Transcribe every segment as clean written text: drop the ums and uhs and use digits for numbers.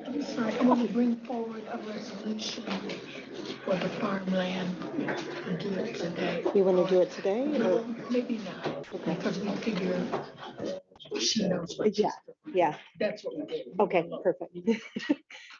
Sorry, I want to bring forward a resolution for the farmland and do it today. You want to do it today? No, maybe not, Okay. because we figure she knows what she's doing. Yeah. That's what we did. Okay, perfect.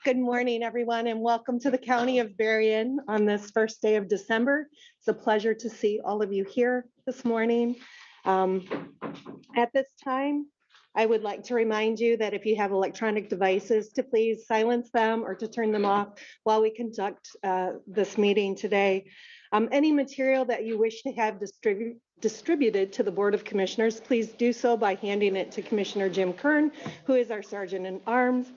Good morning, everyone, and welcome to the County of Berrien on this first day of December. It's a pleasure to see all of you here this morning. At this time, I would like to remind you that if you have electronic devices, to please silence them or to turn them off while we conduct this meeting today. Any material that you wish to have distributed to the Board of Commissioners, please do so by handing it to Commissioner Jim Kern, who is our Sergeant in Arms.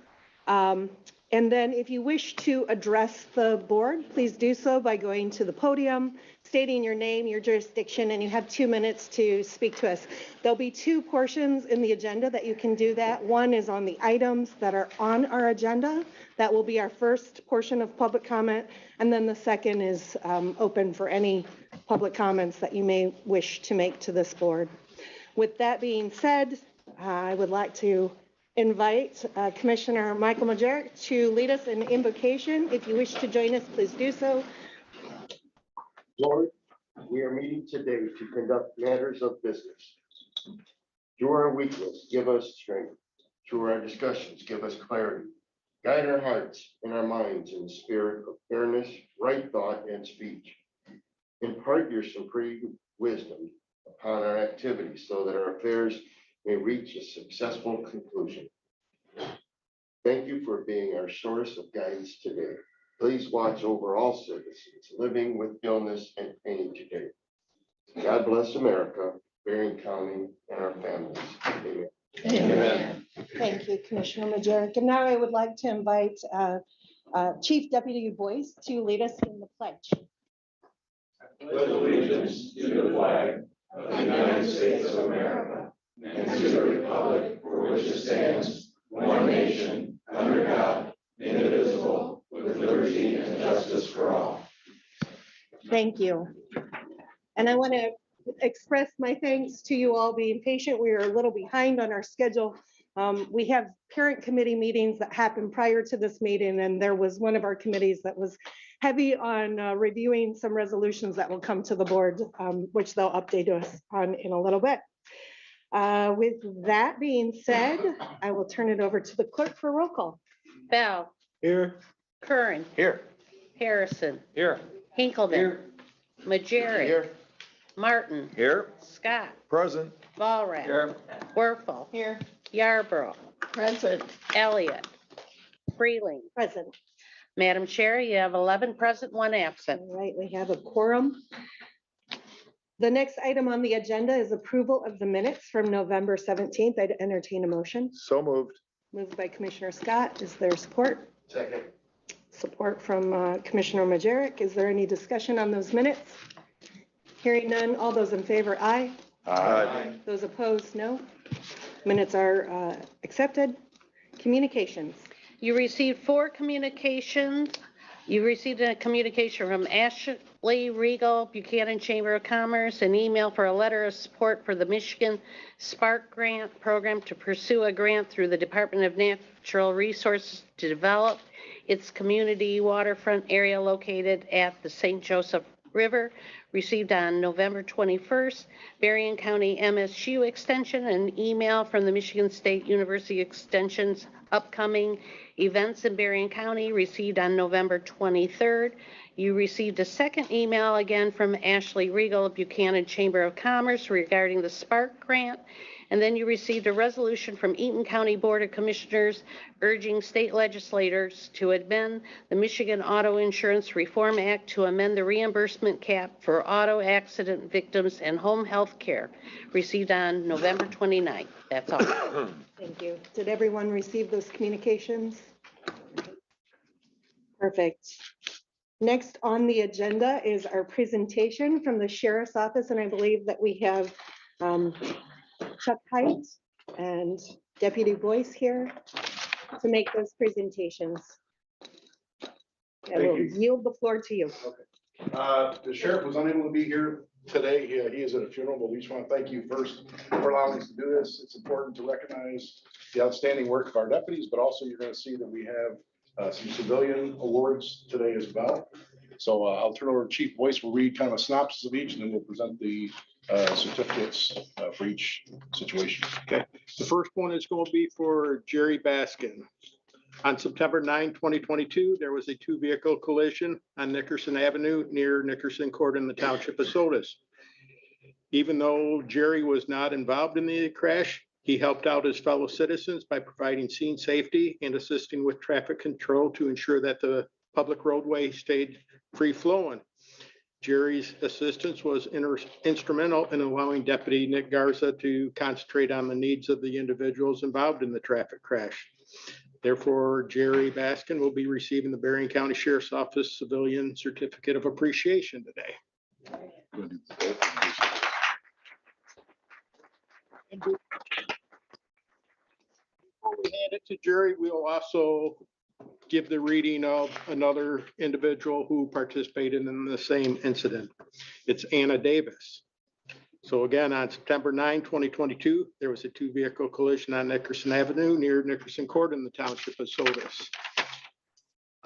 And then if you wish to address the board, please do so by going to the podium, stating your name, your jurisdiction, and you have 2 minutes to speak to us. There'll be two portions in the agenda that you can do that. One is on the items that are on our agenda. That will be our first portion of public comment. And then the second is open for any public comments that you may wish to make to this board. With that being said, I would like to invite Commissioner Michael Majeric to lead us in invocation. If you wish to join us, please do so. Lord, we are meeting today to conduct matters of business. Through our weakness, give us strength. Through our discussions, give us clarity. Guide our hearts and our minds in the spirit of fairness, right thought, and speech. Impart your supreme wisdom upon our activities so that our affairs may reach a successful conclusion. Thank you for being our source of guidance today. Please watch over all citizens living with illness and pain today. God bless America, Berrien County, and our families. Amen. Amen. Thank you, Commissioner Majeric. And now I would like to invite Chief Deputy Boyce to lead us in the pledge. Pledge allegiance to the flag of the United States of America and to the republic for which it stands, one nation, under God, indivisible, with liberty and justice for all. Thank you. And I want to express my thanks to you all being patient. We are a little behind on our schedule. We have parent committee meetings that happen prior to this meeting, and there was one of our committees that was heavy on reviewing some resolutions that will come to the board, which they'll update us on in a little bit. With that being said, I will turn it over to the clerk for roll call. Bell. Here. Curran. Here. Harrison. Here. Hinkleman. Majeric. Here. Martin. Here. Scott. Present. Walrath. Here. Werfel. Here. Yarborough. Present. Elliott. Freeling. Present. Madam Chair, you have 11 present, 1 absent. All right, we have a quorum. The next item on the agenda is approval of the minutes from November 17th. I'd entertain a motion. So moved. Moved by Commissioner Scott. Is there support? Second. Support from Commissioner Majeric. Is there any discussion on those minutes? Hearing none. All those in favor, aye. Aye. Those opposed, no. Minutes are accepted. Communications. You received 4 communications. You received a communication from Ashley Regal, Buchanan Chamber of Commerce, an email for a letter of support for the Michigan Spark Grant Program to pursue a grant through the Department of Natural Resources to develop its community waterfront area located at the St. Joseph River, received on November 21st. Berrien County MSU Extension, an email from the Michigan State University Extension's upcoming events in Berrien County, received on November 23rd. You received a second email again from Ashley Regal of Buchanan Chamber of Commerce regarding the Spark Grant. And then you received a resolution from Eaton County Board of Commissioners urging state legislators to amend the Michigan Auto Insurance Reform Act to amend the reimbursement cap for auto accident victims and home health care, received on November 29th. That's all. Thank you. Did everyone receive those communications? Perfect. Next on the agenda is our presentation from the Sheriff's Office, and I believe that we have Chuck Height and Deputy Boyce here to make those presentations. I will yield the floor to you. The sheriff was unable to be here today. He is at a funeral, but we just want to thank you first for allowing us to do this. It's important to recognize the outstanding work of our deputies, but also you're going to see that we have some civilian awards today as well. So I'll turn over to Chief Boyce. We'll read kind of a synopsis of each, and then we'll present the certificates for each situation. Okay. The first one is going to be for Jerry Baskin. On September 9, 2022, there was a two-vehicle collision on Nickerson Avenue near Nickerson Court in the Township of Sodus. Even though Jerry was not involved in the crash, he helped out his fellow citizens by providing scene safety and assisting with traffic control to ensure that the public roadway stayed free-flowing. Jerry's assistance was instrumental in allowing Deputy Nick Garza to concentrate on the needs of the individuals involved in the traffic crash. Therefore, Jerry Baskin will be receiving the Berrien County Sheriff's Office Civilian Certificate of Appreciation today. Before we hand it to Jerry, we'll also give the reading of another individual who participated in the same incident. It's Anna Davis. So again, on September 9, 2022, there was a two-vehicle collision on Nickerson Avenue near Nickerson Court in the Township of Sodus.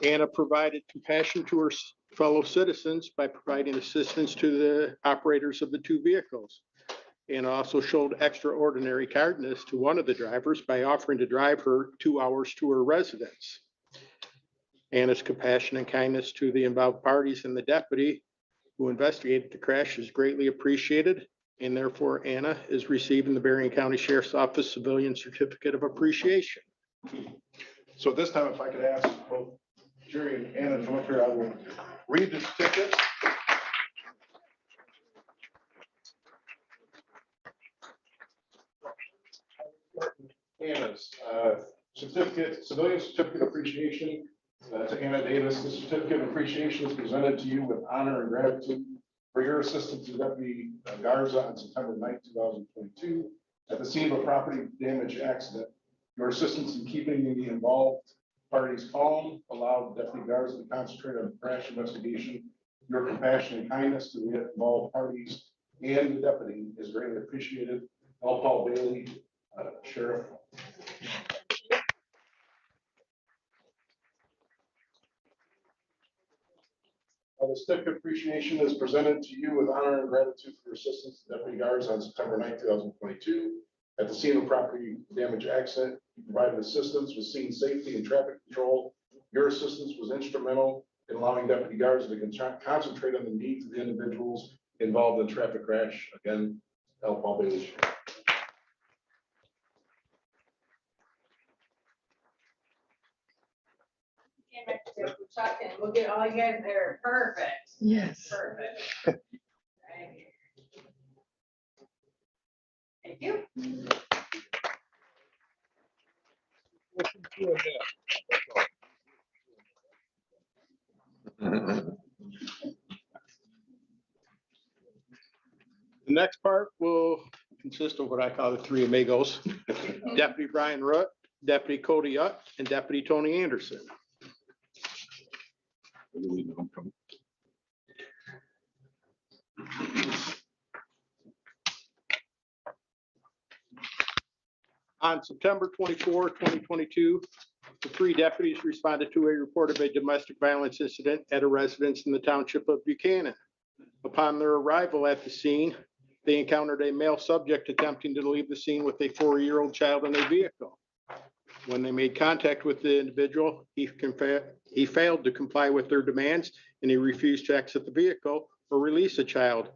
Anna provided compassion to her fellow citizens by providing assistance to the operators of the two vehicles, and also showed extraordinary kindness to one of the drivers by offering to drive her 2 hours to her residence. Anna's compassion and kindness to the involved parties and the deputy who investigated the crash is greatly appreciated, and therefore Anna is receiving the Berrien County Sheriff's Office Civilian Certificate of Appreciation. So this time, if I could ask both Jerry and Anna to come up here, I will read the certificate. Anna's certificate, Civilian Certificate of Appreciation to Anna Davis. The certificate of appreciation is presented to you with honor and gratitude for your assistance to Deputy Garza on September 9, 2022, at the scene of a property damage accident. Your assistance in keeping the involved parties calm allowed Deputy Garza to concentrate on the crash investigation. Your compassion and kindness to the involved parties and the deputy is greatly appreciated. L. Paul Bailey, Sheriff. The certificate of appreciation is presented to you with honor and gratitude for your assistance to Deputy Garza on September 9, 2022. At the scene of property damage accident, you provided assistance with scene safety and traffic control. Your assistance was instrumental in allowing Deputy Garza to concentrate on the needs of the individuals involved in the traffic crash. Again, L. Paul Bailey. Chuck, and we'll get all you guys there. Perfect. Yes. Perfect. Right here. Thank you. The next part will consist of what I call the three amigos. Deputy Brian Rutt, Deputy Cody Utt, and Deputy Tony Anderson. On September 24, 2022, the three deputies responded to a report of a domestic violence incident at a residence in the township of Buchanan. Upon their arrival at the scene, they encountered a male subject attempting to leave the scene with a 4-year-old child in a vehicle. When they made contact with the individual, he failed to comply with their demands, and he refused to exit the vehicle or release the child.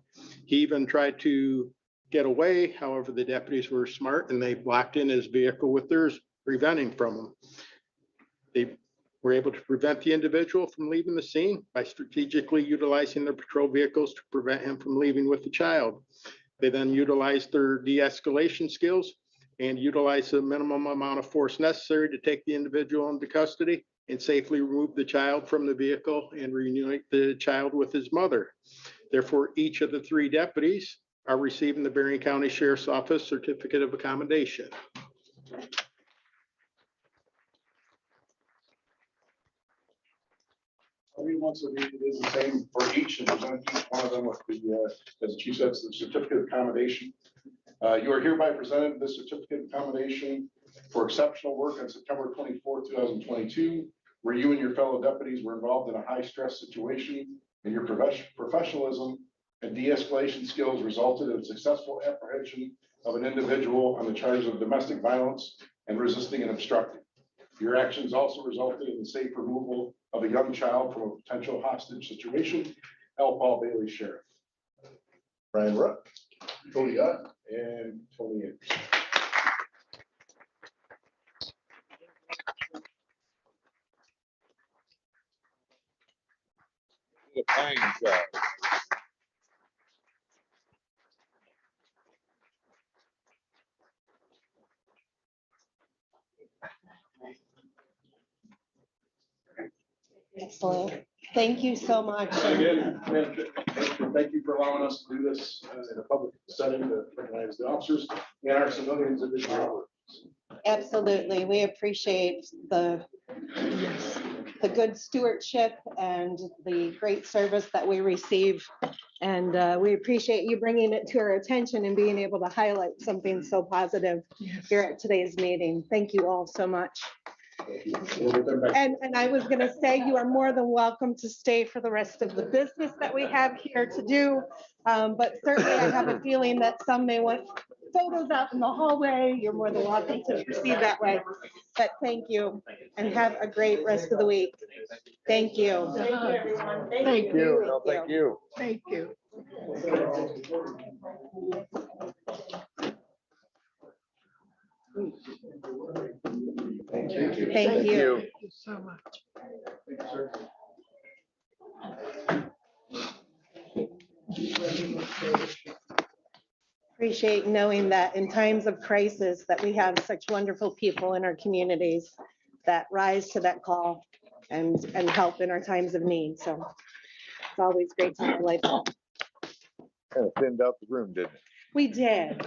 He even tried to get away. However, the deputies were smart and they blocked in his vehicle with theirs, preventing from him. They were able to prevent the individual from leaving the scene by strategically utilizing their patrol vehicles to prevent him from leaving with the child. They then utilized their de-escalation skills and utilized the minimum amount of force necessary to take the individual into custody and safely remove the child from the vehicle and reunite the child with his mother. Therefore, each of the three deputies are receiving the Berrien County Sheriff's Office Certificate of Accommodation. Once a week, it is the same for each, and present each one of them with the, as the chief says, the certificate of accommodation. You are hereby presented this certificate of accommodation for exceptional work on September 24th, 2022, where you and your fellow deputies were involved in a high-stress situation, and your professionalism and de-escalation skills resulted in successful apprehension of an individual on the charge of domestic violence and resisting and obstructing. Your actions also resulted in the safe removal of a young child from a potential hostage situation. L. Paul Bailey, Sheriff. Brian Rupp, Cody Ott, and Tony Anderson. Excellent. Thank you so much. Again, thank you for allowing us to do this in a public setting to recognize the officers and our civilians in this hour. Absolutely. We appreciate the good stewardship and the great service that we receive. And we appreciate you bringing it to our attention and being able to highlight something so positive here at today's meeting. Thank you all so much. And I was going to say, you are more than welcome to stay for the rest of the business that we have here to do. But certainly I have a feeling that some may want photos out in the hallway. You're more than welcome to proceed that way. But thank you and have a great rest of the week. Thank you. Thank you, everyone. Thank you. No, thank you. Thank you. Thank you. Thank you. Thank you so much. Appreciate knowing that in times of crisis that we have such wonderful people in our communities that rise to that call and help in our times of need. So it's always great to highlight that. Kind of thinned out the room, didn't it? We did.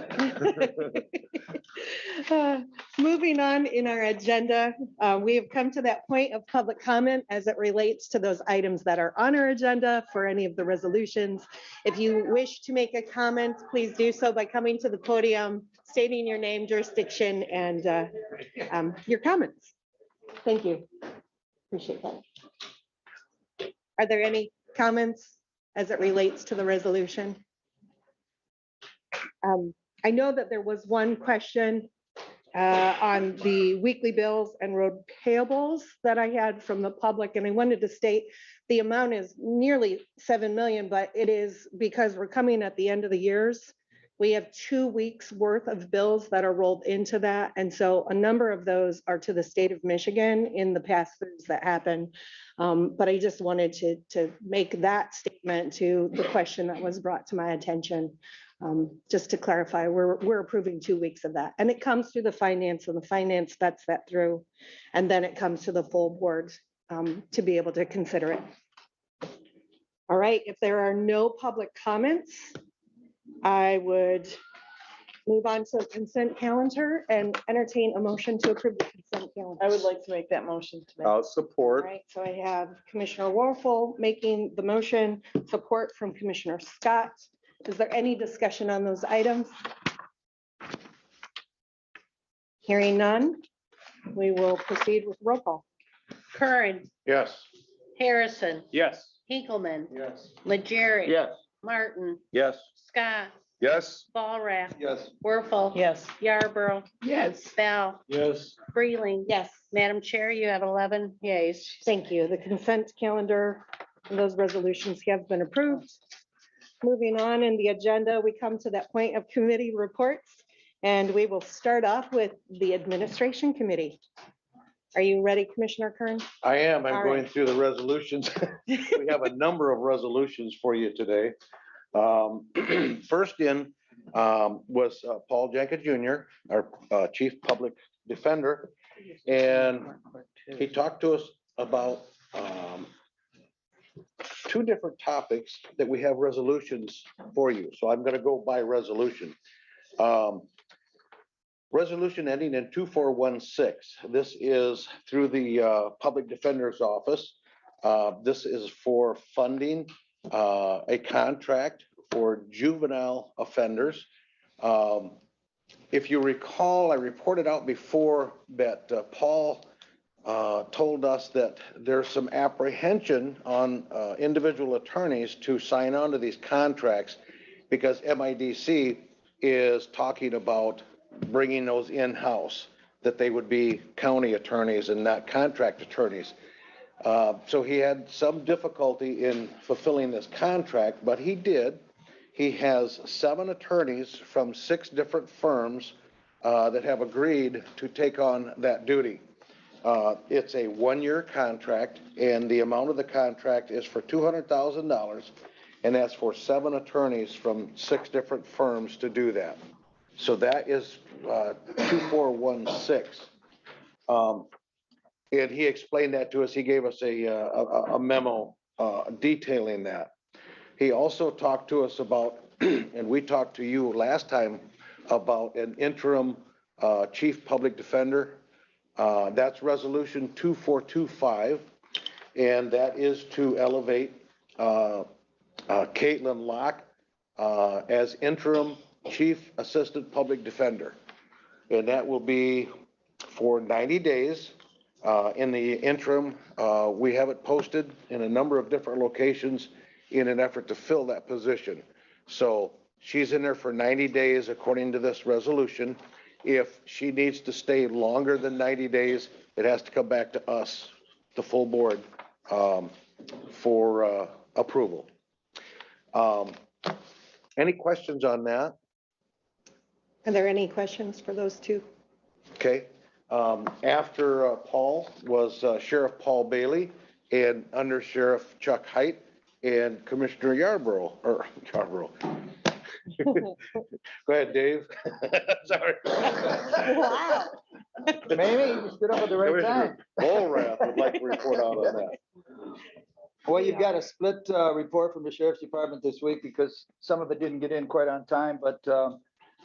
Moving on in our agenda, we have come to that point of public comment as it relates to those items that are on our agenda for any of the resolutions. If you wish to make a comment, please do so by coming to the podium, stating your name, jurisdiction, and your comments. Thank you. Appreciate that. Are there any comments as it relates to the resolution? I know that there was one question on the weekly bills and road payables that I had from the public, and I wanted to state the amount is nearly 7 million, but it is because we're coming at the end of the years. We have 2 weeks worth of bills that are rolled into that. And so a number of those are to the state of Michigan in the pass-throughs that happen. But I just wanted to make that statement to the question that was brought to my attention. Just to clarify, we're approving 2 weeks of that. And it comes through the finance, and the finance vets that through. And then it comes to the full board to be able to consider it. All right, if there are no public comments, I would move on to the consent calendar and entertain a motion to approve the consent calendar. I would like to make that motion today. All Support. right, so I have Commissioner Warfel making the motion, support from Commissioner Scott. Is there any discussion on those items? Hearing none, we will proceed with roll call. Curran, Yes. Harrison, Yes. Hinkleman, Yes. Majeri. Yes. Martin, Yes. Scott, Yes. Ballraff, Yes. Werfel. Yes. Yarborough, Yes. Bell, Yes. Freeling. Yes, Madam Chair, you have 11 yays. thank you. The consent calendar and those resolutions have been approved. Moving on in the agenda, we come to that point of committee reports, and we will start off with the Administration Committee. Are you ready, Commissioner Kern? I am. I'm All going right. through the resolutions. We have a number of resolutions for you today. First in was Paul Jenkins Jr., our Chief Public Defender. And he talked to us about 2 different topics that we have resolutions for you. So I'm going to go by resolution. Resolution ending in 2416. This is through the Public Defender's Office. This is for funding a contract for juvenile offenders. if you recall, I reported out before that Paul told us that there's some apprehension on individual attorneys to sign on to these contracts because MIDC is talking about bringing those in-house, that they would be county attorneys and not contract attorneys. So he had some difficulty in fulfilling this contract, but he did. He has 7 attorneys from 6 different firms that have agreed to take on that duty. It's a 1-year contract, and the amount of the contract is for $200,000, and that's for 7 attorneys from 6 different firms to do that. So that is 2416. And he explained that to us. He gave us a memo detailing that. He also talked to us about, and we talked to you last time about an interim chief public defender. That's resolution 2425, and that is to elevate Caitlin Locke as interim chief assistant public defender. And that will be for 90 days. In the interim, we have it posted in a number of different locations in an effort to fill that position. So she's in there for 90 days according to this resolution. If she needs to stay longer than 90 days, it has to come back to us, the full board, for approval. Any questions on that? Are there any questions for those 2? Okay. After Paul was Sheriff Paul Bailey and Under Sheriff Chuck Height and Commissioner Yarborough. Go ahead, Dave. Sorry. Wow. Maybe you stood up at the right time. Bullrath would like to report out on that. Well, you've got a split report from the sheriff's department this week because some of it didn't get in quite on time, but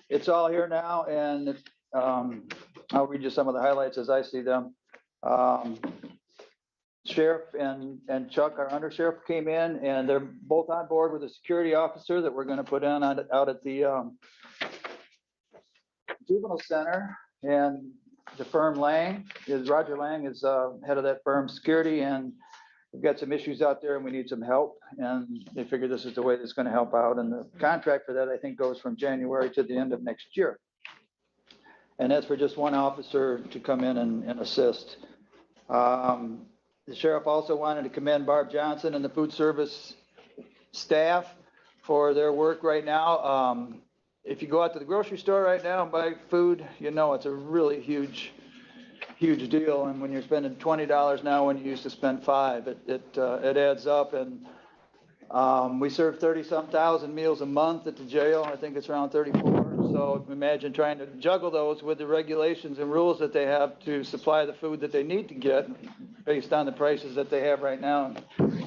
it's all here now, and I'll read you some of the highlights as I see them. Sheriff and Chuck, our under sheriff, came in, and they're both on board with a security officer that we're going to put in out at the juvenile center. And the firm Roger Lang is head of that firm security, and we've got some issues out there and we need some help. And they figure this is the way that's going to help out. And the contract for that, I think, goes from January to the end of next year. And that's for just one officer to come in and assist. The sheriff also wanted to commend Barb Johnson and the food service staff for their work right now. If you go out to the grocery store right now and buy food, you know it's a really huge deal. And when you're spending $20 now when you used to spend $5, it adds up. And we serve 30-some thousand meals a month at the jail. I think it's around 34. So imagine trying to juggle those with the regulations and rules that they have to supply the food that they need to get based on the prices that they have right now.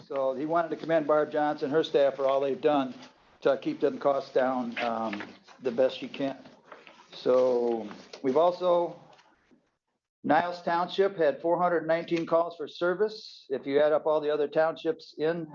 So he wanted to commend Barb Johnson, her staff, for all they've done to keep them costs down the best you can. So we've also, Niles Township had 419 calls for service. If you add up all the other townships in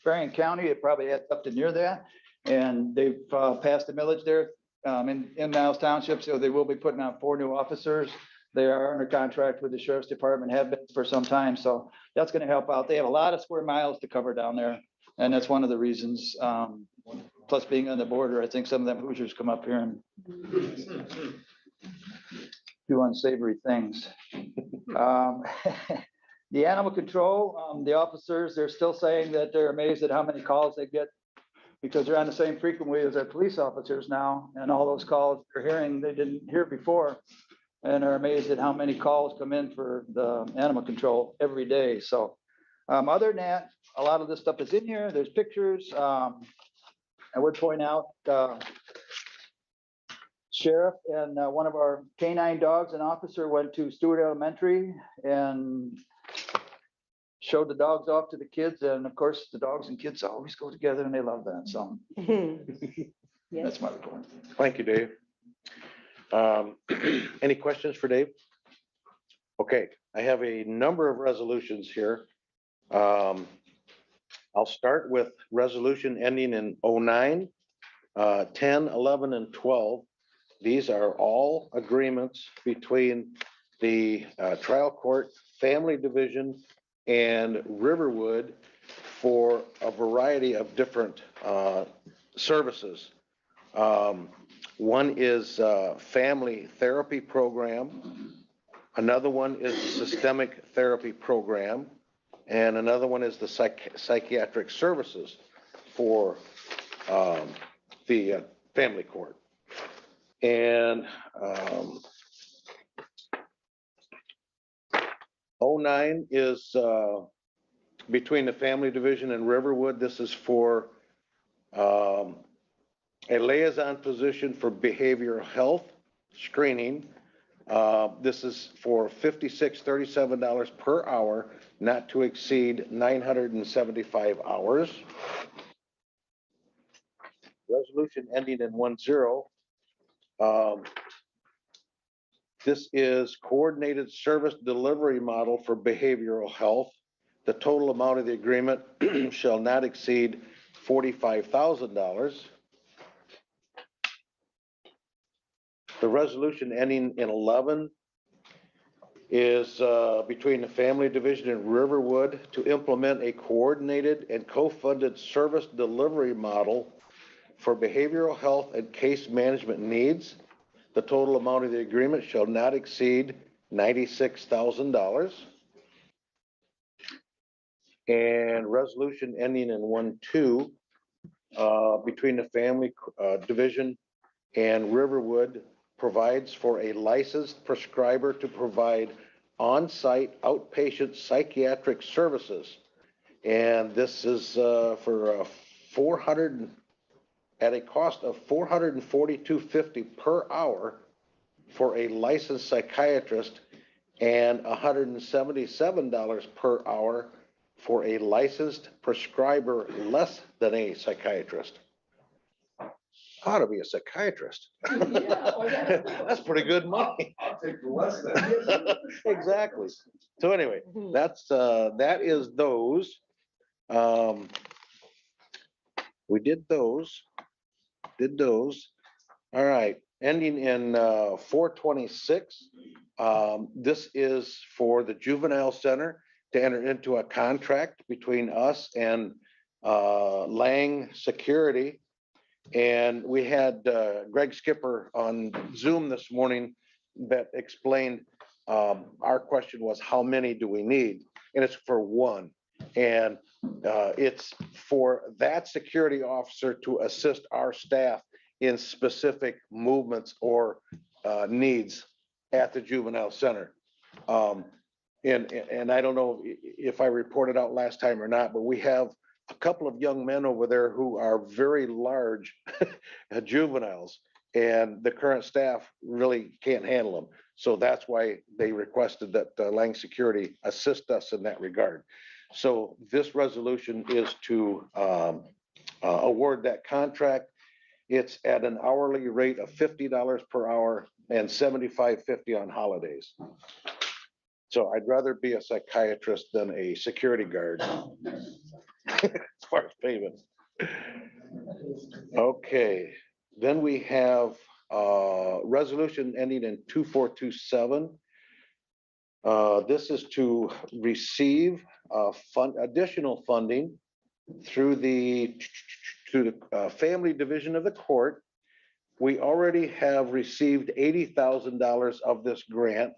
Berrien County, it probably adds up to near that. And they've passed the millage there in Niles Township, so they will be putting out 4 new officers. They are under contract with the sheriff's department, have been for some time, so that's going to help out. They have a lot of square miles to cover down there, and that's one of the reasons. Plus, being on the border, I think some of them Hoosiers come up here and do unsavory things. The animal control, the officers, they're still saying that they're amazed at how many calls they get because they're on the same frequency as our police officers now, and all those calls they're hearing they didn't hear before, and are amazed at how many calls come in for the animal control every day. So other than that, a lot of this stuff is in here. There's pictures. I would point out sheriff and one of our canine dogs, an officer, went to Stewart Elementary and showed the dogs off to the kids. And of course, the dogs and kids always go together and they love that. So that's my report. Thank you, Dave. Any questions for Dave? Okay, I have a number of resolutions here. I'll start with resolution ending in 09, 10, 11, and 12. these are all agreements between the trial court, family division, and Riverwood for a variety of different services. One is family therapy program. Another one is the systemic therapy program. And another one is the psychiatric services for the family court. And 09 is between the family division and Riverwood. This is for a liaison position for behavioral health screening. This is for $56.37 per hour, not to exceed 975 hours. Resolution ending in 10. This is coordinated service delivery model for behavioral health. The total amount of the agreement shall not exceed $45,000. The resolution ending in 11 is between the family division and Riverwood to implement a coordinated and co-funded service delivery model for behavioral health and case management needs. The total amount of the agreement shall not exceed $96,000. And resolution ending in 1-2 between the family division and Riverwood provides for a licensed prescriber to provide on-site outpatient psychiatric services. And this is for at a cost of $442.50 per hour for a licensed psychiatrist and $177 per hour for a licensed prescriber less than a psychiatrist. Ought to be a psychiatrist. That's pretty good money. I'll take the less than. Exactly. So anyway, that's that is those. We did those. All right, ending in 426. This is for the juvenile center to enter into a contract between us and Lang Security. And we had Greg Skipper on Zoom this morning that explained our question was, how many do we need? And it's for one. And it's for that security officer to assist our staff in specific movements or needs at the juvenile center. And I don't know if I reported out last time or not, but we have a couple of young men over there who are very large juveniles, and the current staff really can't handle them. So that's why they requested that Lang Security assist us in that regard. So this resolution is to award that contract. It's at an hourly rate of $50 per hour and $75.50 on holidays. So I'd rather be a psychiatrist than a security guard as far as payment. Okay, then we have resolution ending in 2427. This is to receive additional funding through the family division of the court. We already have received $80,000 of this grant,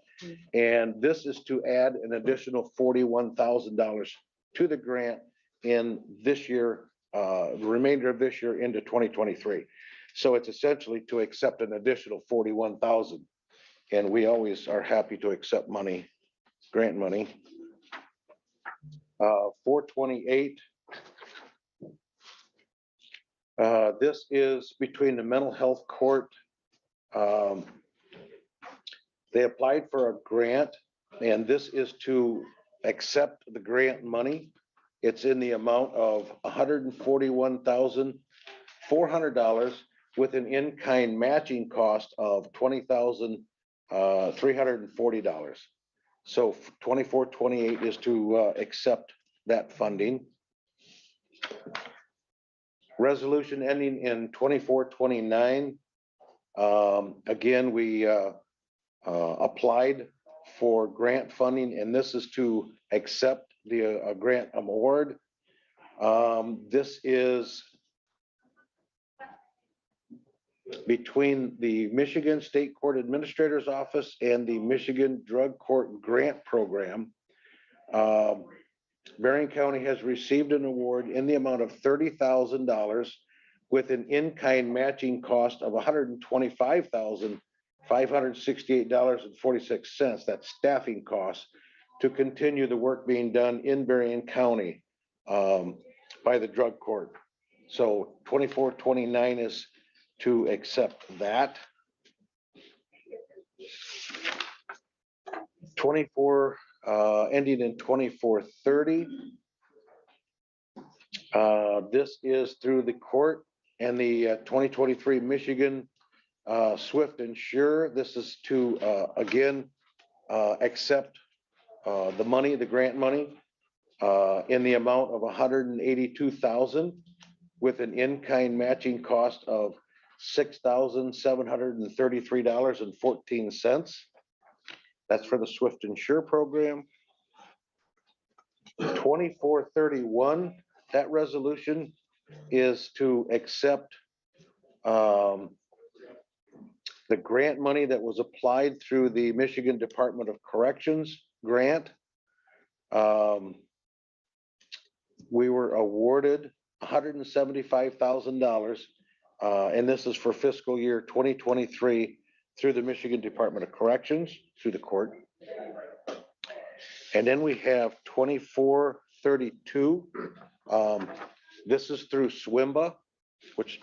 and this is to add an additional $41,000 to the grant in this year, the remainder of this year into 2023. So it's essentially to accept an additional $41,000, and we always are happy to accept money, grant money. 428. This is between the mental health court. They applied for a grant, and this is to accept the grant money. It's in the amount of $141,400 with an in-kind matching cost of $20,340. So 2428 is to accept that funding. Resolution ending in 2429. Again, we applied for grant funding, and this is to accept the grant award. This is between the Michigan State Court Administrator's Office and the Michigan Drug Court Grant Program. Berrien County has received an award in the amount of $30,000 with an in-kind matching cost of $125,568.46. That's staffing costs to continue the work being done in Berrien County by the drug court. So 2429 is to accept that. 24 ending in 2430. This is through the court and the 2023 Michigan Swift Insure. This is to again accept the money, the grant money, in the amount of $182,000 with an in-kind matching cost of $6,733.14. That's for the Swift Insure program. 2431, that resolution is to accept the grant money that was applied through the Michigan Department of Corrections grant. We were awarded $175,000, and this is for fiscal year 2023 through the Michigan Department of Corrections, through the court. And then we have 2432. This is through SWIMBA, which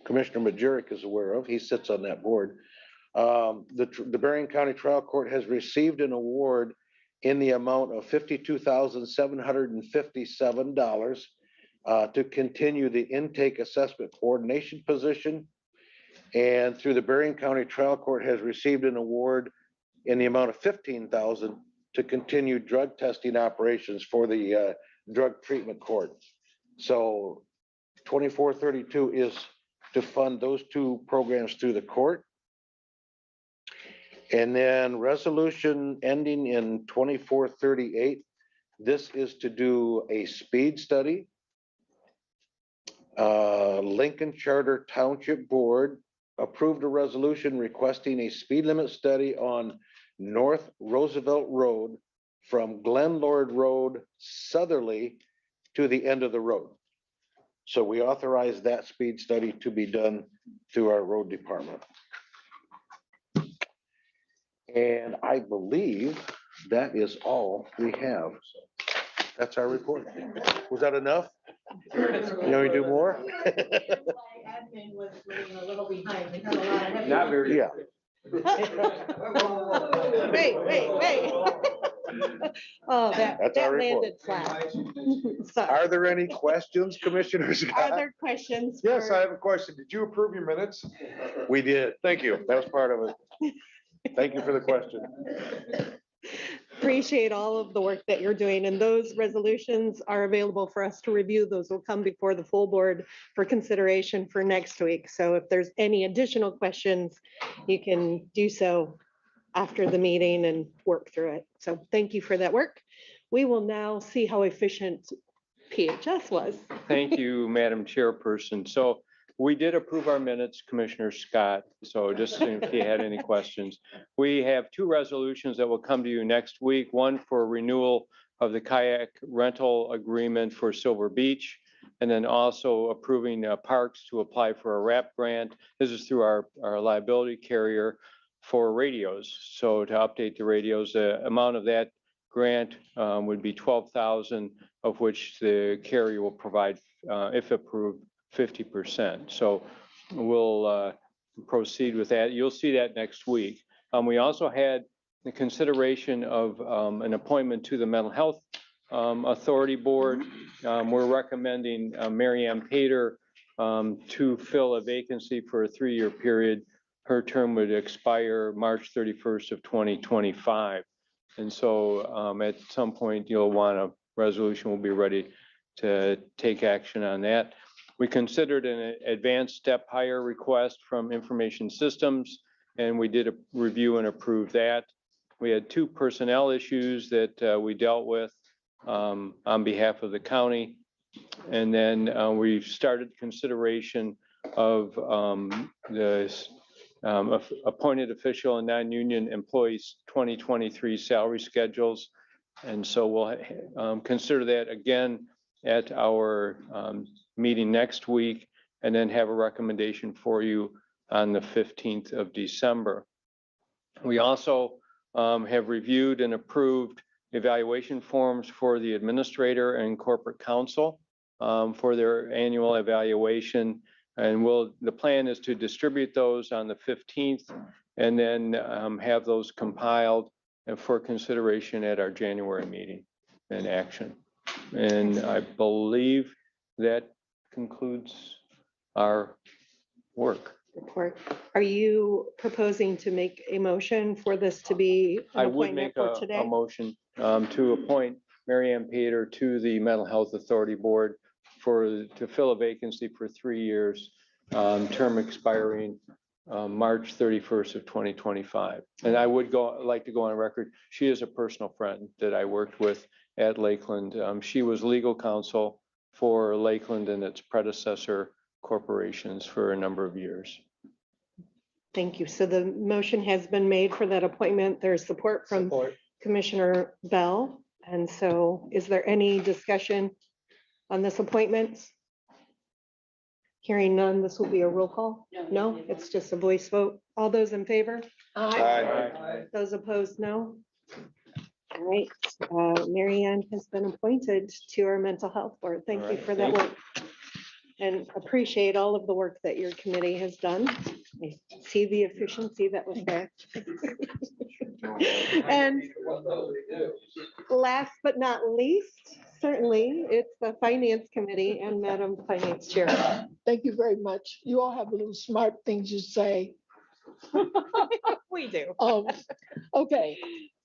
Commissioner Majerick is aware of. He sits on that board. The Berrien County Trial Court has received an award in the amount of $52,757 to continue the intake assessment coordination position. And through the Berrien County Trial Court has received an award in the amount of $15,000 to continue drug testing operations for the drug treatment court. So 2432 is to fund those two programs through the court. And then resolution ending in 2438. This is to do a speed study. Lincoln Charter Township Board approved a resolution requesting a speed limit study on North Roosevelt Road from Glen Lord Road southerly to the end of the road. So we authorized that speed study to be done through our road department. And I believe that is all we have. That's our report. Was that enough? You know, we do more? Admin was running a little behind. We had a lot of heavy- Not very. Yeah. Wait. Oh, That's that our report. landed flat. Sorry. Are there any questions, Commissioner Are Scott? there questions? Yes, for- I have a question. Did you approve your minutes? We did. Thank you. That was part of it. Thank you for the question. Appreciate all of the work that you're doing, and those resolutions are available for us to review. Those will come before the full board for consideration for next week. So if there's any additional questions, you can do so after the meeting and work through it. So thank you for that work. We will now see how efficient PHS was. Thank you, Madam Chairperson. So we did approve our minutes, Commissioner Scott. So just if you had any questions. We have two resolutions that will come to you next week. One for renewal of the kayak rental agreement for Silver Beach, and then also approving parks to apply for a RAP grant. This is through our liability carrier for radios. So to update the radios, the amount of that grant would be $12,000, of which the carrier will provide, if approved, 50%. So we'll proceed with that. You'll see that next week. We also had the consideration of an appointment to the Mental Health Authority Board. We're recommending Mary Ann Pater to fill a vacancy for a 3-year period. Her term would expire March 31st of 2025. And so at some point, you'll want a resolution. We'll be ready to take action on that. We considered an advanced step higher request from Information Systems, and we did a review and approve that. We had 2 personnel issues that we dealt with on behalf of the county. And then we started consideration of the appointed official and non-union employees 2023 salary schedules. And so we'll consider that again at our meeting next week, and then have a recommendation for you on the 15th of December. We also have reviewed and approved evaluation forms for the administrator and corporate counsel for their annual evaluation. And the plan is to distribute those on the 15th and then have those compiled and for consideration at our January meeting and action. And I believe that concludes our work. Report. Are you proposing to make a motion for this to be an I would appointment make for a today? motion to appoint Mary Ann Pater to the Mental Health Authority Board to fill a vacancy for 3 years, term expiring March 31st of 2025. And I would like to go on record. She is a personal friend that I worked with at Lakeland. She was legal counsel for Lakeland and its predecessor corporations for a number of years. Thank you. So the motion has been made for that appointment. There's support from Commissioner Bell. And so is there any discussion on this appointment? Hearing none, this will be a roll call. No, it's just a voice vote. All those in favor? Those opposed, no. All right, Mary Ann has been appointed to our mental health board. Thank you for that work. And appreciate all of the work that your committee has done. I see the efficiency that was there. And last but not least, certainly, it's the Finance Committee and Madam Finance Chair. Thank you very much. You all have little smart things you say. We do. Okay.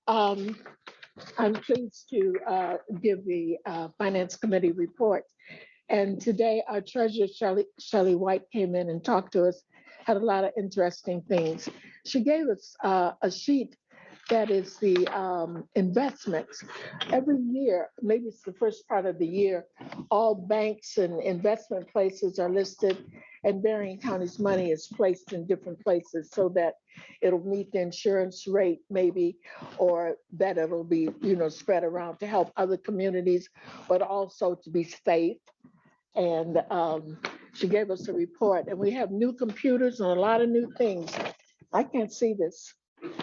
I'm pleased to give the Finance Committee report. And today our treasurer, Shelley White, came in and talked to us, had a lot of interesting things. She gave us a sheet that is the investments. Every year, maybe it's the first part of the year, all banks and investment places are listed, and Berrien County's money is placed in different places so that it'll meet the insurance rate maybe, or that it'll be, spread around to help other communities, but also to be safe. And she gave us a report, and we have new computers and a lot of new things. I can't see this.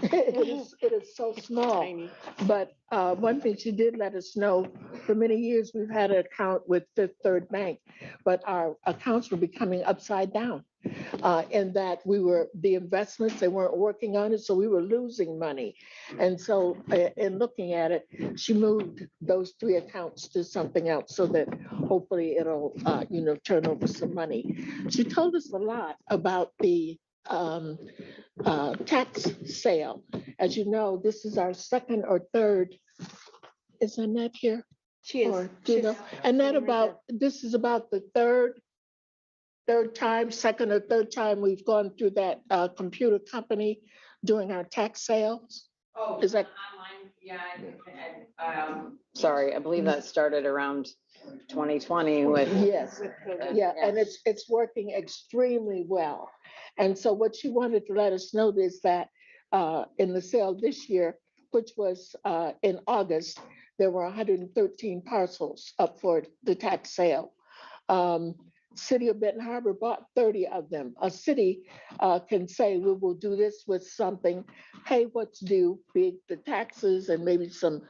It is so small. But one thing she did let us know, for many years, we've had an account with Fifth Third Bank, but our accounts were becoming upside down. In that the investments, they weren't working on it, so we were losing money. And so in looking at it, she moved those 3 accounts to something else so that hopefully it'll, turn over some money. She told us a lot about the tax sale. As you know, this is our second or third, is Annette here? She is. Or, Annette, this is about the second or third time we've gone through that computer company doing our tax sales. Oh, is that online? Yeah. Sorry, I believe that started around 2020 with. Yes, yeah, and it's working extremely well. And so what she wanted to let us know is that in the sale this year, which was in August, there were 113 parcels up for the tax sale. City of Benton Harbor bought 30 of them. A city can say, we will do this with something, pay what's due, be it the taxes and maybe some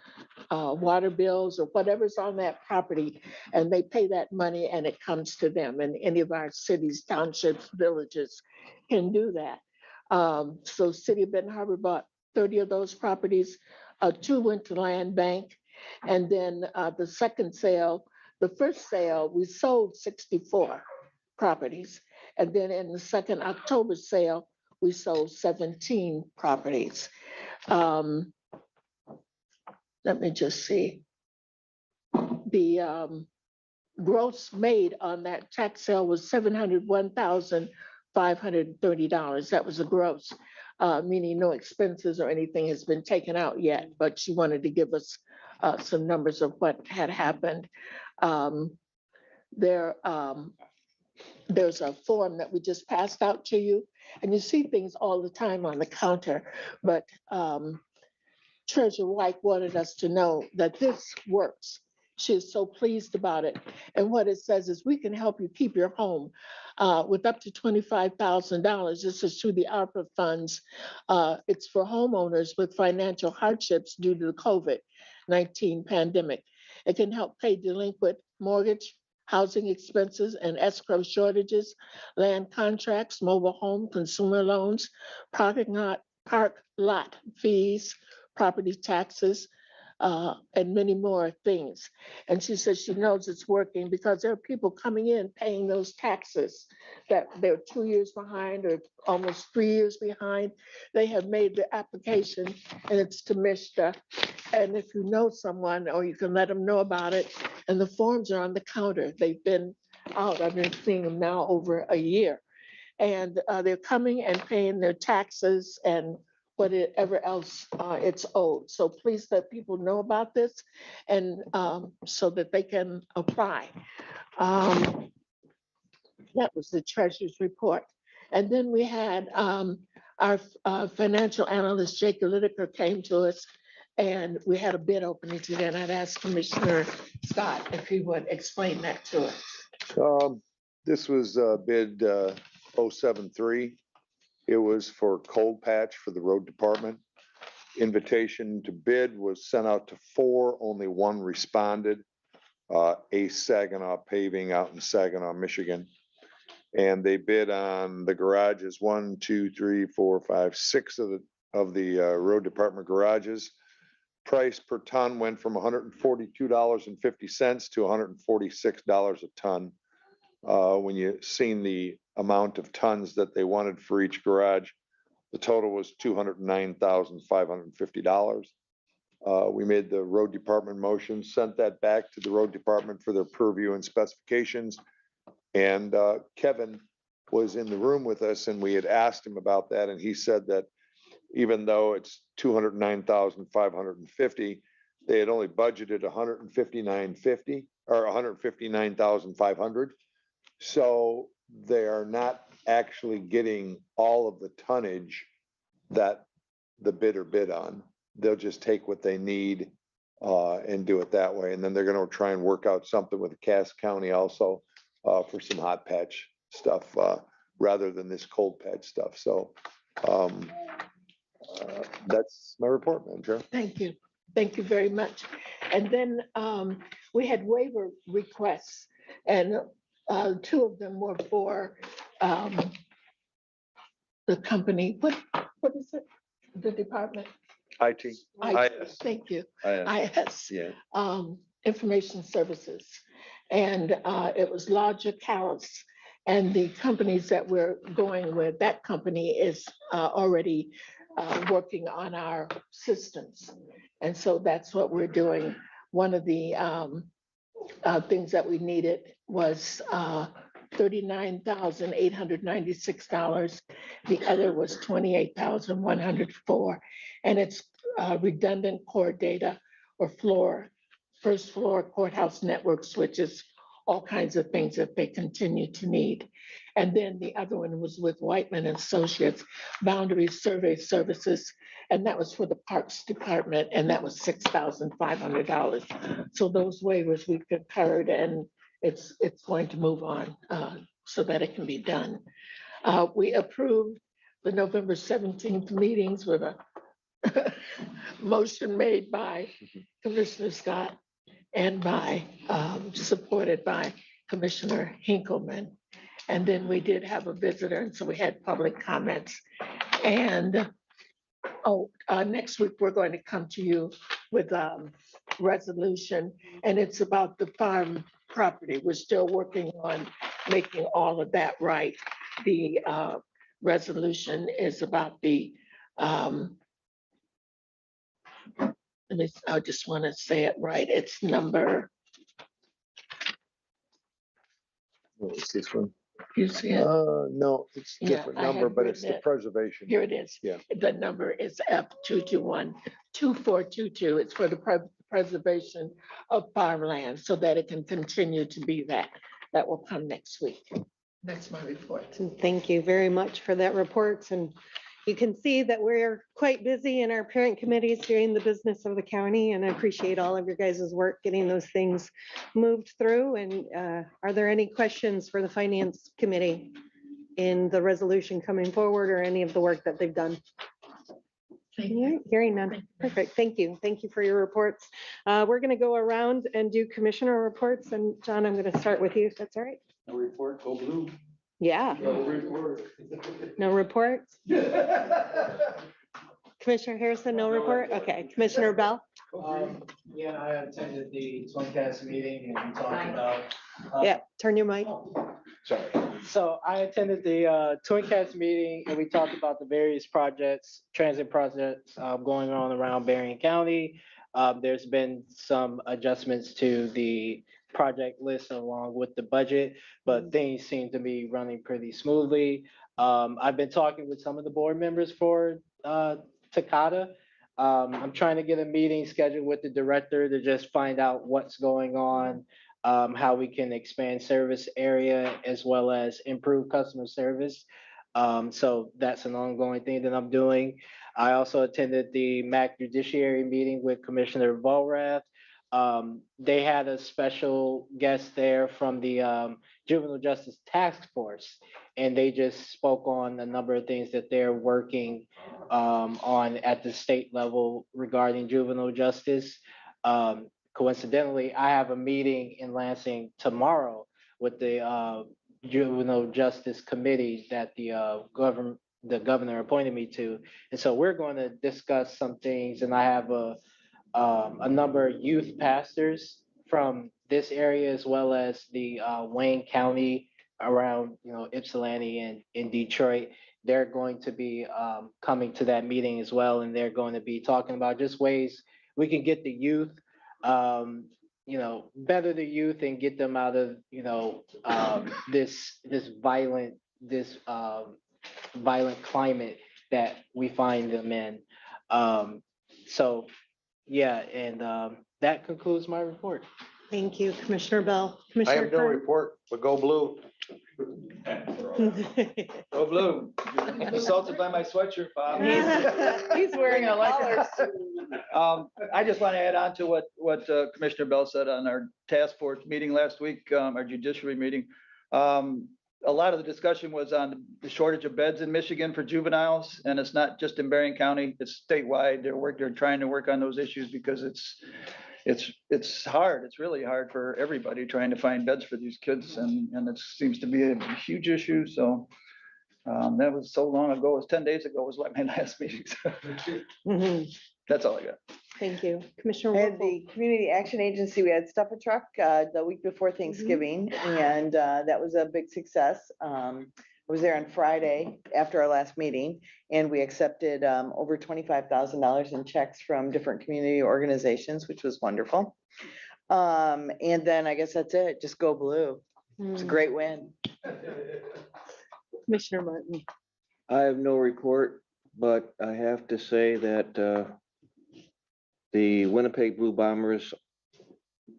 water bills or whatever's on that property, and they pay that money and it comes to them. And any of our cities, townships, villages can do that. So City of Benton Harbor bought 30 of those properties. 2 went to Land Bank. And then the second sale, the first sale, we sold 64 properties. And then in the second October sale, we sold 17 properties. Let me just see. gross made on that tax sale was $701,530. That was a gross, meaning no expenses or anything has been taken out yet, but she wanted to give us some numbers of what had happened. There, there's a form that we just passed out to you, and you see things all the time on the counter, but Treasurer White wanted us to know that this works. She is so pleased about it. And what it says is we can help you keep your home with up to $25,000. This is through the ARPA funds. It's for homeowners with financial hardships due to the COVID-19 pandemic. It can help pay delinquent mortgage, housing expenses and escrow shortages, land contracts, mobile home, consumer loans, park lot fees, property taxes, and many more things. And she says she knows it's working because there are people coming in paying those taxes that they're 2 years behind or almost 3 years behind. They have made the application and it's to MISTA. And if you know someone, or you can let them know about it, and the forms are on the counter. They've been out. I've been seeing them now over a year. And they're coming and paying their taxes and whatever else it's owed. So please let people know about this and so that they can apply. That was the treasurer's report. And then we had our financial analyst, Jake Lideker, came to us and we had a bid opening today, and I'd asked Commissioner Scott if he would explain that to us. This was bid 073. It was for cold patch for the road department. Invitation to bid was sent out to 4, only 1 responded. Ace Saginaw Paving out in Saginaw, Michigan. And they bid on the garages, 1, 2, 3, 4, 5, 6 of the road department garages. Price per ton went from $142.50 to $146 a ton. When you seen the amount of tons that they wanted for each garage, the total was $209,550. We made the road department motion, sent that back to the road department for their purview and specifications. And Kevin was in the room with us and we had asked him about that. And he said that even though it's $209,550, they had only budgeted $159.50 or $159,500. So they are not actually getting all of the tonnage that the bidder bid on. They'll just take what they need and do it that way. And then they're going to try and work out something with Cass County also for some hot patch stuff rather than this cold patch stuff. So that's my report, Madam Chair. Thank you. Thank you very much. And then we had waiver requests, and 2 of them were for the company. What is it? The department? IT. IS. Thank you. IS. Yeah. Information Services. And it was Logic Harris. And the companies that we're going with, that company is already working on our systems. And so that's what we're doing. One of the things that we needed was $39,896. The other was $28,104. And it's redundant core data or first floor courthouse network switches, all kinds of things that they continue to need. And then the other one was with Whiteman Associates, Boundary Survey Services, and that was for the Parks Department, and that was $6,500. So those waivers we concurred, and it's going to move on so that it can be done. We approved the November 17th meetings with a motion made by Commissioner Scott and supported by Commissioner Hinkleman. And then we did have a visitor, and so we had public comments. And next week, we're going to come to you with a resolution, and it's about the farm property. We're still working on making all of that right. The resolution is about the, I just want to say it right. It's number What was this one? You see it? No, it's Yeah, different I number, had but it's written the it. preservation. Here it is. Yeah. The number is F221-2422. It's for the preservation of farmland so that it can continue to be that. That will come next week. That's my report. And thank you very much for that report. And you can see that we're quite busy in our parent committees doing the business of the county. And I appreciate all of your guys' work getting those things moved through. And are there any questions for the finance committee in the resolution coming forward or any of the work that they've done? Thank All you. right, hearing none. Perfect. Thank you. Thank you for your reports. We're going to go around and do commissioner reports. And John, I'm going to start with you, if that's all right. No report, go blue. Yeah, No report. no reports. Commissioner Harrison, no report? Okay, Commissioner Bell? Yeah, I attended the Twincast meeting and we talked about. Yeah, turn your mic. Sorry. So I attended the Twincast meeting and we talked about the various projects, transit projects going on around Berrien County. There's been some adjustments to the project list along with the budget, but things seem to be running pretty smoothly. I've been talking with some of the board members for Takata. I'm trying to get a meeting scheduled with the director to just find out what's going on, how we can expand service area as well as improve customer service. So that's an ongoing thing that I'm doing. I also attended the MAC Judiciary meeting with Commissioner Volrath. They had a special guest there from the Juvenile Justice Task Force, and they just spoke on a number of things that they're working on at the state level regarding juvenile justice. Coincidentally, I have a meeting in Lansing tomorrow with the Juvenile Justice Committee that the governor appointed me to. And so we're going to discuss some things, and I have a number of youth pastors from this area as well as the Wayne County around, Ypsilanti and in Detroit. They're going to be coming to that meeting as well, and they're going to be talking about just ways we can get the youth, better the youth and get them out of, this violent climate that we find them in. So, yeah, and that concludes my report. Thank you, Commissioner Bell. I Commissioner have no Kern? report, but go blue. Go blue. Assaulted by my sweatshirt, Bob. He's wearing a collar. I just want to add on to what Commissioner Bell said on our task force meeting last week, our judiciary meeting. A lot of the discussion was on the shortage of beds in Michigan for juveniles, and it's not just in Berrien County, it's statewide. They're trying to work on those issues because it's hard. It's really hard for everybody trying to find beds for these kids, and it seems to be a huge issue. So that was so long ago. It was 10 days ago was like my last meeting. Mhm. That's all I got. Thank you, Commissioner. And Wolfle. the Community Action Agency, we had Stuff a Truck the week before Thanksgiving, and that was a big success. I was there on Friday after our last meeting, and we accepted over $25,000 in checks from different community organizations, which was wonderful. And then I guess that's it. Just go blue. It's a great win. Commissioner Martin. I have no report, but I have to say that the Winnipeg Blue Bombers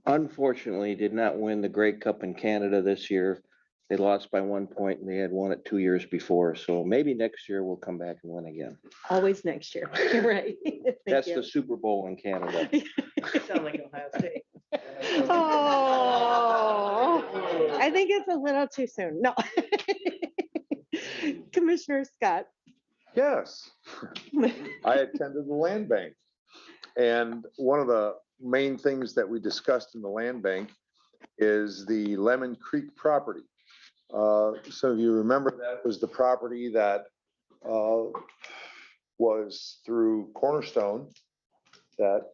unfortunately did not win the Grey Cup in Canada this year. They lost by 1 point and they had won it 2 years before. So maybe next year we'll come back and win again. Always next year. You're right. Thank That's you. the Super Bowl in Canada. Sound like Ohio State. Oh, I think it's a little too soon. No. Commissioner Scott. Yes. I attended the land bank. And one of the main things that we discussed in the land bank is the Lemon Creek property. Some of you remember that was the property that was through Cornerstone that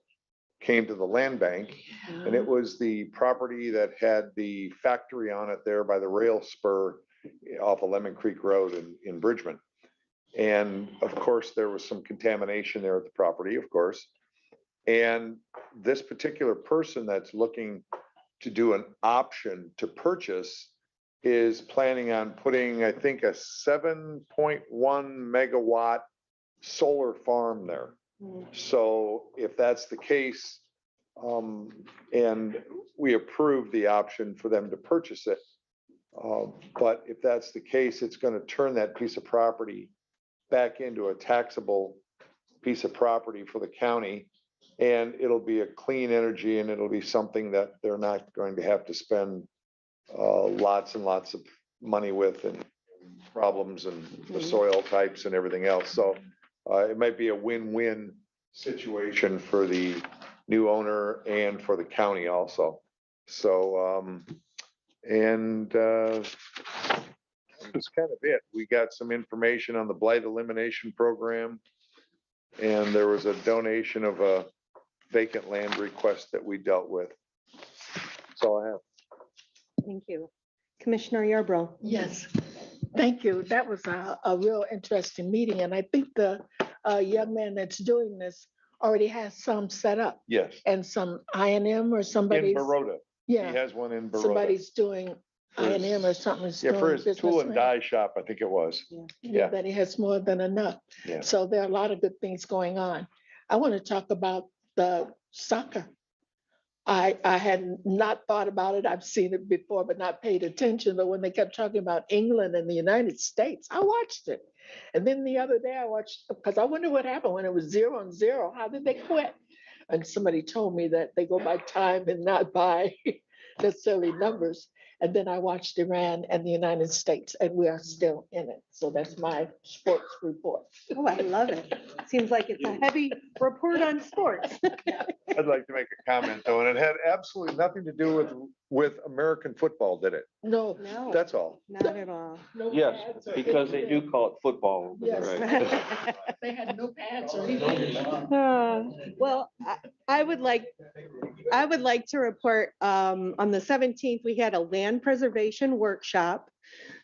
came to the land bank. And it was the property that had the factory on it there by the rail spur off of Lemon Creek Road in Bridgman. And of course, there was some contamination there at the property, of course. And this particular person that's looking to do an option to purchase is planning on putting, I think, a 7.1 megawatt solar farm there. So if that's the case, and we approve the option for them to purchase it. But if that's the case, it's gonna turn that piece of property back into a taxable piece of property for the county. And it'll be a clean energy and it'll be something that they're not going to have to spend lots and lots of money with and problems and the soil types and everything else. So it might be a win-win situation for the new owner and for the county also. So, that's kind of it. We got some information on the blight elimination program. And there was a donation of a vacant land request that we dealt with. That's all I have. Thank you. Commissioner Yarbrough. Yes, thank you. That was a real interesting meeting, and I think the young man that's doing this already has some set up Yes, and some INM or in somebody's. Baroda. He Yeah, has one in Baroda. somebody's doing For his- INM or something's Yeah, doing for his tool business and with. die shop, I think it was. Yeah. That he has more than enough. Yeah. So there are a lot of good things going on. I want to talk about the soccer. I had not thought about it. I've seen it before, but not paid attention. But when they kept talking about England and the United States, I watched it. And then the other day I watched, because I wonder what happened when it was 0-0. How did they quit? And somebody told me that they go by time and not by necessarily numbers. And then I watched Iran and the United States, and we are still in it. So that's my sports report. Oh, I love it. Seems like it's a heavy report on sports. I'd like to make a comment though, and it had absolutely nothing to do with American football, did it? No, No, That's all. not at all. no Yes, pads or because they anything. do call it football. over there, Yes. right? They had no pads or anything. Well, I would like to report, on the 17th, we had a land preservation workshop.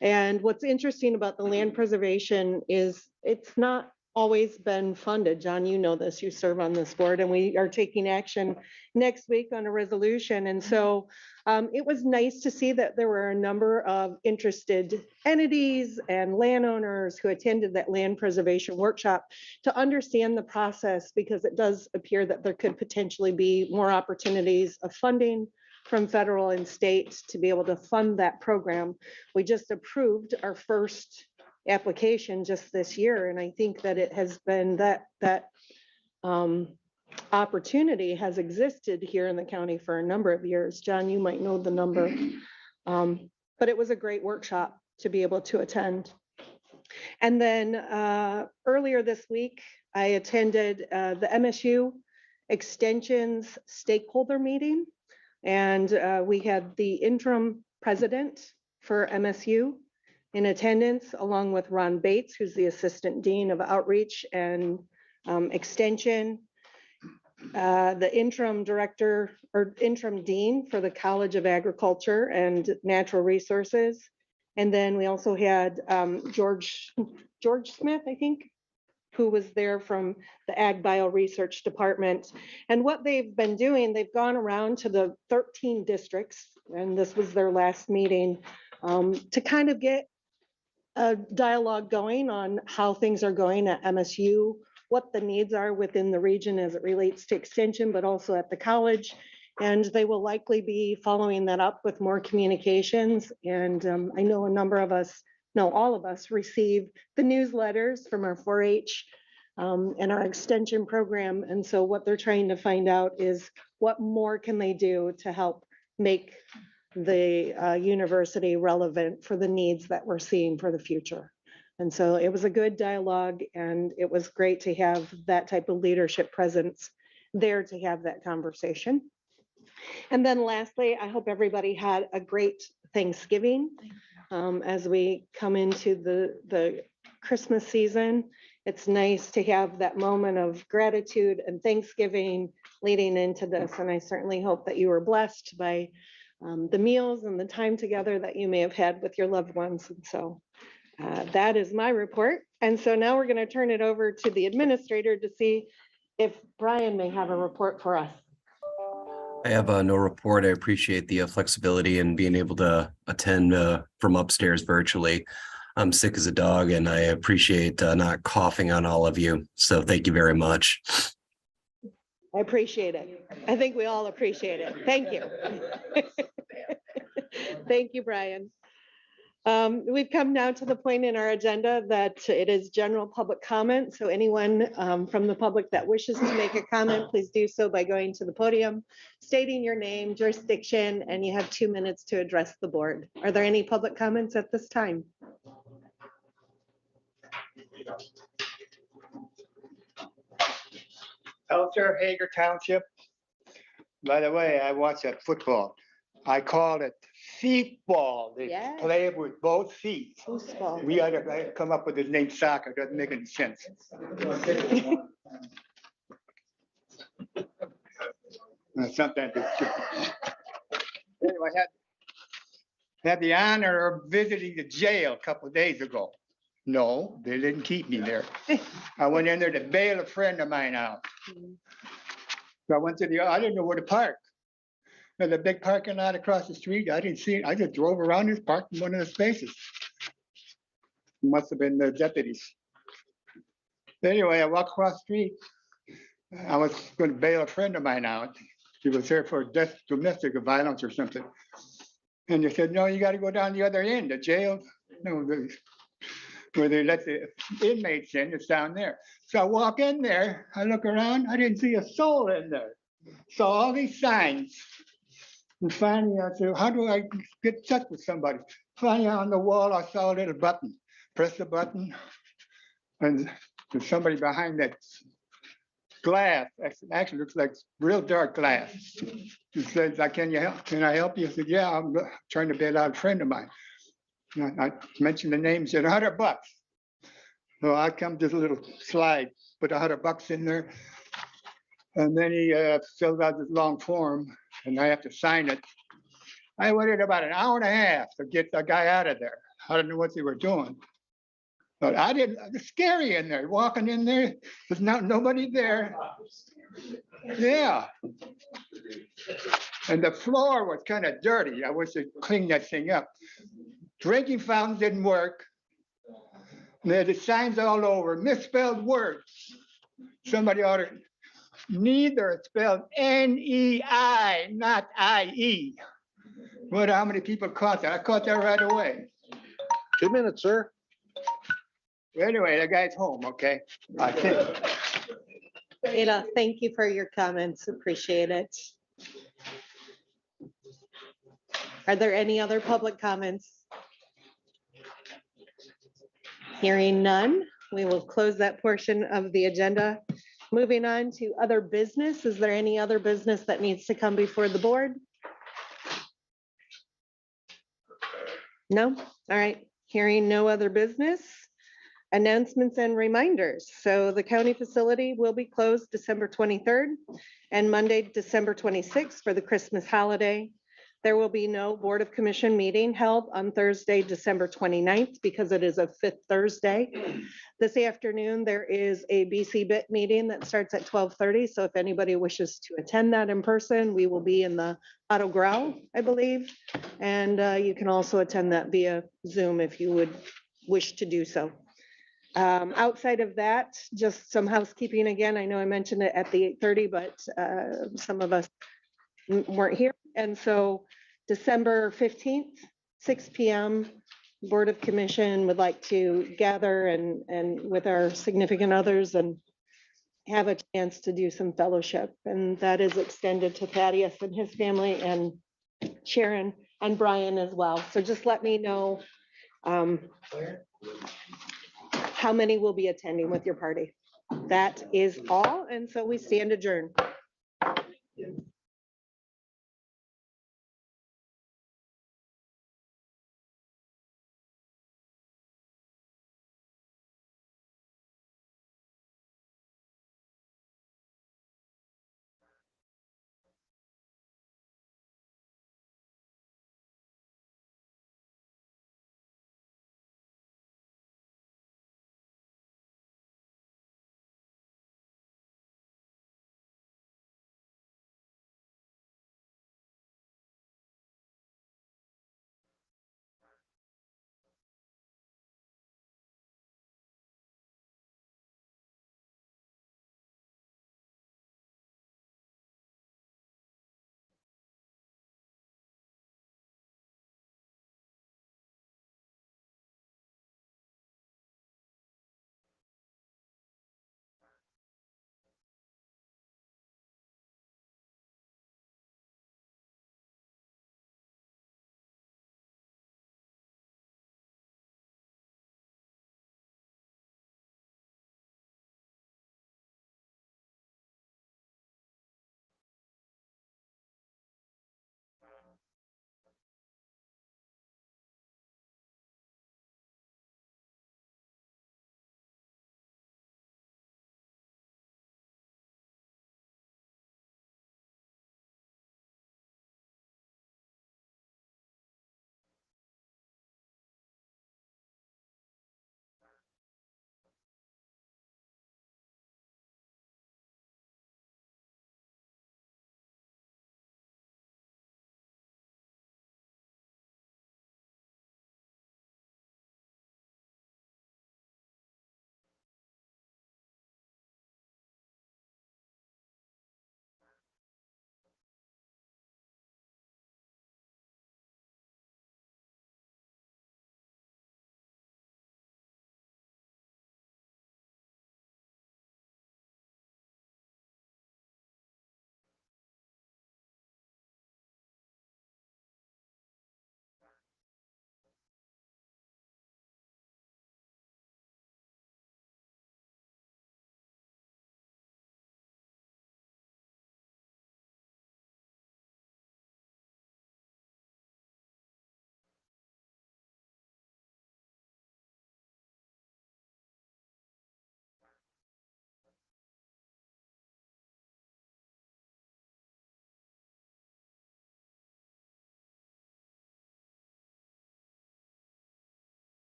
And what's interesting about the land preservation is it's not always been funded. John, you know this, you serve on this board, and we are taking action next week on a resolution. And so it was nice to see that there were a number of interested entities and landowners who attended that land preservation workshop to understand the process, because it does appear that there could potentially be more opportunities of funding from federal and state to be able to fund that program. We just approved our first application just this year, and I think that it has been that opportunity has existed here in the county for a number of years. John, you might know the number, but it was a great workshop to be able to attend. And then earlier this week, I attended the MSU Extensions stakeholder meeting, and we had the interim president for MSU in attendance, along with Ron Bates, who's the Assistant Dean of Outreach and Extension, the interim director or interim dean for the College of Agriculture and Natural Resources. And then we also had George Smith, I think, who was there from the Ag Bio Research Department. And what they've been doing, they've gone around to the 13 districts, and this was their last meeting, to kind of get a dialogue going on how things are going at MSU, what the needs are within the region as it relates to extension, but also at the college. And they will likely be following that up with more communications. And I know a number of us, no, all of us receive the newsletters from our 4-H and our extension program. And so what they're trying to find out is what more can they do to help make the university relevant for the needs that we're seeing for the future. And so it was a good dialogue, and it was great to have that type of leadership presence there to have that conversation. And then lastly, I hope everybody had a great Thanksgiving. As we come into the Christmas season, it's nice to have that moment of gratitude and Thanksgiving leading into this. And I certainly hope that you were blessed by the meals and the time together that you may have had with your loved ones. And so that is my report. And so now we're going to turn it over to the administrator to see if Brian may have a report for us. I have no report. I appreciate the flexibility and being able to attend from upstairs virtually. I'm sick as a dog and I appreciate not coughing on all of you. So thank you very much. I appreciate it. I think we all appreciate it. Thank you. Thank you, Brian. We've come now to the point in our agenda that it is general public comment. So anyone from the public that wishes to make a comment, please do so by going to the podium, stating your name, jurisdiction, and you have 2 minutes to address the board. Are there any public comments at this time? Elter Hager Township. By the way, I watch that football. I call it feet ball. They Yes. play with both feet. Foosball. We ought to come up with the name soccer. Doesn't make any sense. Sometimes it's just. Anyway, had the honor of visiting the jail a couple of days ago. No, they didn't keep me there. I went in there to bail a friend of mine out. So I went to I didn't know where to park. There's a big parking lot across the street. I didn't see it. I just drove around this, parked in one of the spaces. Must have been the deputies. Anyway, I walked across the street. I was going to bail a friend of mine out. She was there for domestic violence or something. And they said, no, you got to go down the other end, the jail. No, where they let the inmates in, it's down there. So I walk in there, I look around, I didn't see a soul in there. Saw all these signs. And finally I said, how do I get in touch with somebody? Finally on the wall, I saw a little button. Press the button and there's somebody behind that glass. Actually looks like real dark glass. He says, can I help you? I said, yeah, I'm trying to bail out a friend of mine. I mentioned the name, said $100. So I come to the little slide, put $100 in there. And then he filled out this long form and I have to sign it. I waited about an hour and a half to get the guy out of there. I don't know what they were doing. But I didn't, it's scary in there, walking in there, there's nobody there. Yeah. And the floor was kind of dirty. I wish they'd clean that thing up. Drinking fountain didn't work. And there are the signs all over, misspelled words. Somebody ought to, neither it's spelled N-E-I, not I-E. What, how many people caught that? I caught that right away. 2 minutes, sir. Anyway, the guy's home, okay? I think. Ada, thank you for your comments. Appreciate it. Are there any other public comments? Hearing none, we will close that portion of the agenda. Moving on to other business. Is there any other business that needs to come before the board? No? All right. Hearing no other business. Announcements and reminders. So the county facility will be closed December 23rd and Monday, December 26th for the Christmas holiday. There will be no Board of Commission meeting held on Thursday, December 29th, because it is a fifth Thursday. This afternoon, there is a BC BIT meeting that starts at 12:30. So if anybody wishes to attend that in person, we will be in the Otto Grau, I believe. And you can also attend that via Zoom if you would wish to do so. Outside of that, just some housekeeping again. I know I mentioned it at the 8:30, but some of us weren't here. And so December 15th, 6 p.m., Board of Commission would like to gather and with our significant others and have a chance to do some fellowship. And that is extended to Thaddeus and his family and Sharon and Brian as well. So just let me know how many will be attending with your party. That is all. And so we stand adjourned.